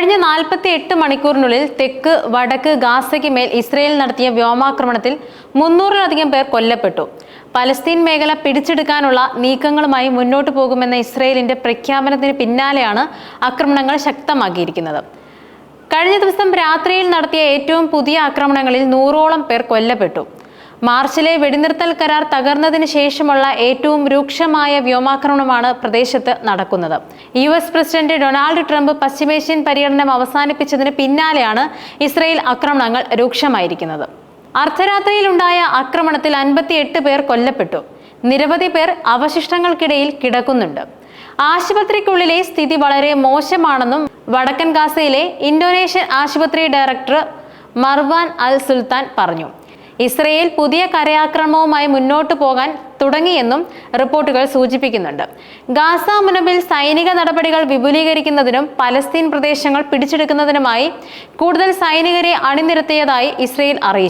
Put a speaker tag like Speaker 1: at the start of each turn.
Speaker 1: കഴിഞ്ഞ 48 മണിക്കൂറിനുള്ളിൽ തെക്ക് വടക്ക് ഗാസയ്ക്ക് മേൽ ഇസ്രയേൽ നടത്തിയ വ്യോമാക്രമണത്തിൽ 300-ലധികം പേർ കൊല്ലപ്പെട്ടു. പലസ്തീൻ മേഖല പിടിച്ചെടുക്കാനുള്ള നീക്കങ്ങളുമായി മുന്നോട്ടു പോകുമെന്ന ഇസ്രയേലിന്റെ പ്രഖ്യാപനത്തിന് പിന്നാലെയാണ് ആക്രമണങ്ങൾ ശക്തമാക്കിയിരിക്കുന്നത്. കഴിഞ്ഞ ദിവസം രാത്രിയിൽ നടത്തിയ ഏറ്റവും പുതിയ ആക്രമണങ്ങളിൽ 100ഓളം പേർ കൊല്ലപ്പെട്ടു. മാർച്ചിലെ വെടിനിർത്തൽ കരാർ തകർന്നതിന് ശേഷമുള്ള ഏറ്റവും രൂക്ഷമായ വ്യോമാക്രമണമാണ് പ്രദേശത്ത് നടക്കുന്നത്. US പ്രസിഡന്റ് ഡൊണാൾഡ് ട്രംപ് പശ്ചിമേഷ്യൻ പര്യടനം അവസാനിപ്പിച്ചതിന് പിന്നാലെയാണ് ഇസ്രയേൽ ആക്രമണങ്ങൾ രൂക്ഷമായിരിക്കുന്നത്. അർദ്ധരാത്രിയിലുണ്ടായ ആക്രമണത്തിൽ 58 പേർ കൊല്ലപ്പെട്ടു. നിരവധി പേർ അവശിഷ്ടങ്ങൾക്കിടയിൽ കിടക്കുന്നുണ്ട്. ആശുപത്രിക്കുള്ളിലെ സ്ഥിതി വളരെ മോശമാണെന്നും വടക്കൻ ഗാസയിലെ ഇന്തോനേഷ്യൻ ആശുപത്രി ഡയറക്ടർ മർവാൻ അൽ സുൽത്താൻ പറഞ്ഞു. ഇസ്രയേൽ പുതിയ കരയാക്രമണവുമായി മുന്നോട്ടു പോകാൻ തുടങ്ങിയെന്നും റിപ്പോർട്ടുകൾ സൂചിപ്പിക്കുന്നുണ്ട്. ഗാസ മുനമ്പിൽ സൈനിക നടപടികൾ വിപുലീകരിക്കുന്നതിനും പലസ്തീൻ പ്രദേശങ്ങൾ പിടിച്ചെടുക്കുന്നതിനുമായി കൂടുതൽ സൈനികരെ അണിനിരത്തിയതായി ഇസ്രയേൽ അറിയിച്ചു.